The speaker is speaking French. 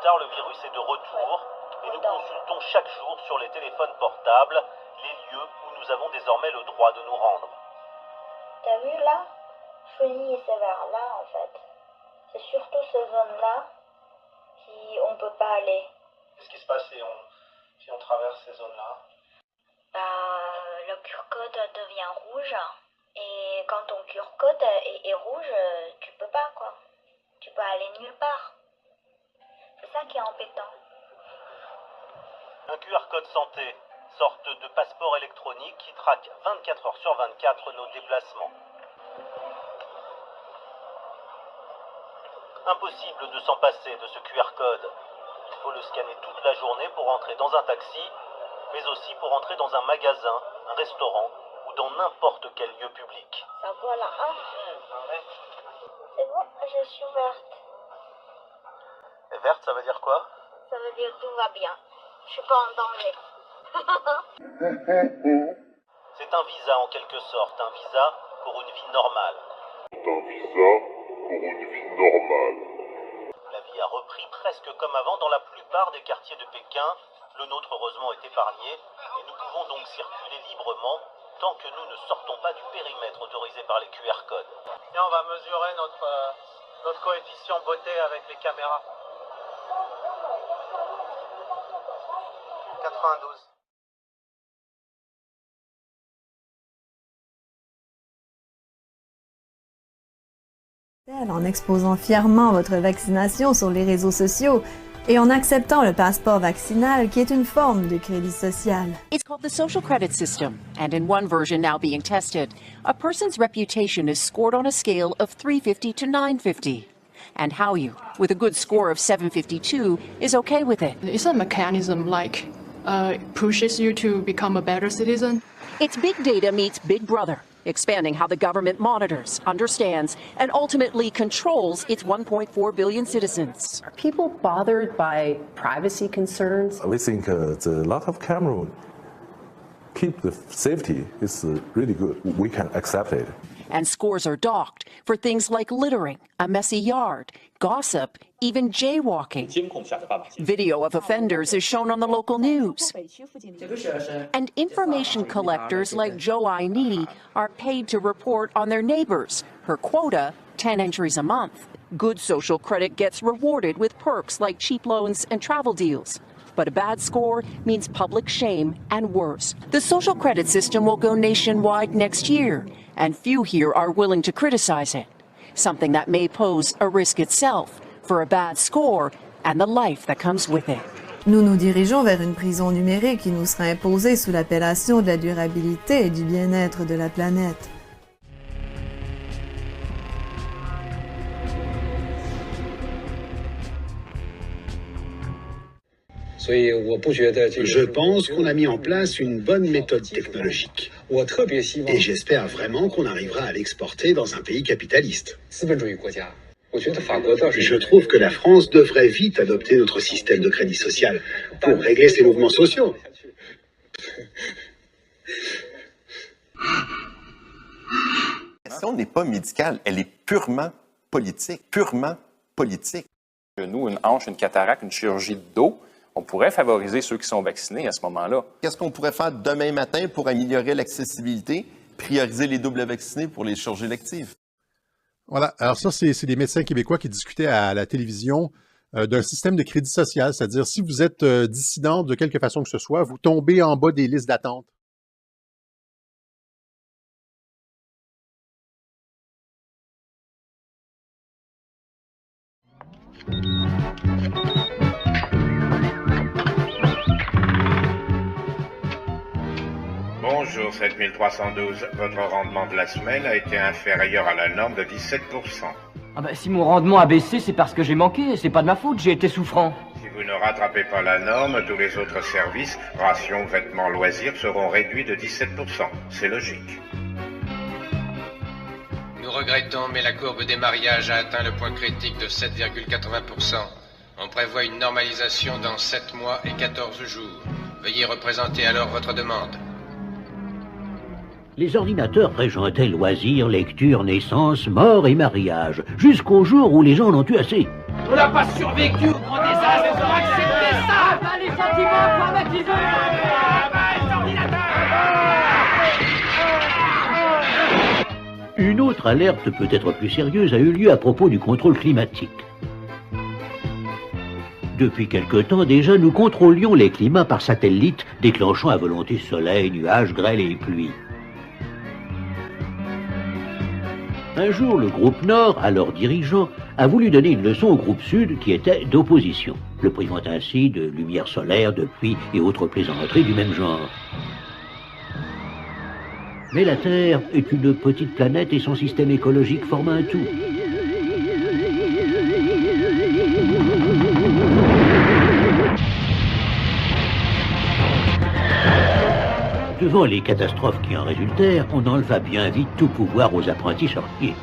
tard, le virus est de retour et nous consultons chaque jour sur les téléphones portables les lieux où nous avons désormais le droit de nous rendre. T'as vu là? Chouigny, c'est vers là en fait. C'est surtout ces zones-là qu'on peut pas aller. Qu'est-ce qui se passe si on traverse ces zones-là? Le QR-code devient rouge. Et quand ton QR-code est rouge, tu peux pas quoi. Tu peux aller nulle part. C'est ça qui est embêtant. Un QR code santé, sorte de passeport électronique qui traque 24 heures sur 24 nos déplacements. Impossible de s'en passer de ce QR code. Il faut le scanner toute la journée pour entrer dans un taxi, mais aussi pour entrer dans un magasin, un restaurant ou dans n'importe quel lieu public. Ça voilà. C'est bon, je suis verte. Et verte, ça veut dire quoi? Ça veut dire tout va bien. Je suis pas en danger. C'est un visa en quelque sorte, un visa pour une vie normale. La vie a repris presque comme avant dans la plupart des quartiers de Pékin. Le nôtre heureusement est épargné et nous pouvons donc circuler librement tant que nous ne sortons pas du périmètre autorisé par les QR codes. Et on va mesurer notre coefficient beauté avec les caméras. 92. En exposant fièrement votre vaccination sur les réseaux sociaux et en acceptant le passeport vaccinal qui est une forme de crédit social. It's called the social credit system, and in one version now being tested, a person's reputation is scored on a scale of 350 to 950. And how you, with a good score of 752, is okay with it. It's a mechanism like pushes you to become a better citizen. It's big data meets Big Brother, expanding how the government monitors, understands, and ultimately controls its 1.4 billion citizens. Are people bothered by privacy concerns? We think the lot of camera keep the safety is really good. We can accept it. And scores are docked for things like littering, a messy yard, gossip, even jaywalking. Video of offenders is shown on the local news. And information collectors like Zhou Aini are paid to report on their neighbors. Her quota, 10 entries a month. Good social credit gets rewarded with perks like cheap loans and travel deals. But a bad score means public shame and worse. The social credit system will go nationwide next year, and few here are willing to criticize it. Something that may pose a risk itself for a bad score and the life that comes with it. Nous nous dirigeons vers une prison numérique qui nous sera imposée sous l'appellation de la durabilité et du bien-être de la planète. Je pense qu'on a mis en place une bonne méthode technologique. Et j'espère vraiment qu'on arrivera à l'exporter dans un pays capitaliste. Je trouve que la France devrait vite adopter notre système de crédit social pour régler ses mouvements sociaux. La question n'est pas médicale, elle est purement politique. Purement politique. Nous, une hanche, une cataracte, une chirurgie de dos, on pourrait favoriser ceux qui sont vaccinés à ce moment-là. Qu'est-ce qu'on pourrait faire demain matin pour améliorer l'accessibilité, prioriser les doubles vaccinés pour les chirurgies électives? Voilà. Alors ça, c'est des médecins québécois qui discutaient à la télévision d'un système de crédit social. C'est-à-dire, si vous êtes dissident de quelque façon que ce soit, vous tombez en bas des listes d'attente. Bonjour 7312, votre rendement de la semaine a été inférieur à la norme de 17%. Ah bah si mon rendement a baissé, c'est parce que j'ai manqué, c'est pas de ma faute, j'ai été souffrant. Si vous ne rattrapez pas la norme, tous les autres services, rations, vêtements, loisirs, seront réduits de 17%. C'est logique. Nous regrettons, mais la courbe des mariages a atteint le point critique de 7,80%. On prévoit une normalisation dans 7 mois et 14 jours. Veuillez représenter alors votre demande. Les ordinateurs régentaient loisirs, lecture, naissance, mort et mariage, jusqu'au jour où les gens en ont eu assez. On n'a pas survécu au grand désastre. sentiment traumatisé. Une autre alerte peut-être plus sérieuse a eu lieu à propos du contrôle climatique. Depuis quelque temps déjà, nous contrôlions les climats par satellite, déclenchant à volonté soleil, nuages, grêle et pluie. Un jour, le groupe Nord, alors dirigeant, a voulu donner une leçon au groupe Sud qui était d'opposition, le privant ainsi de lumière solaire, de pluie et autres plaisanteries du même genre. Mais la Terre est une petite planète et son système écologique forme un tout. Devant les catastrophes qui en résultèrent, on enleva bien vite tout pouvoir aux apprentis sorciers.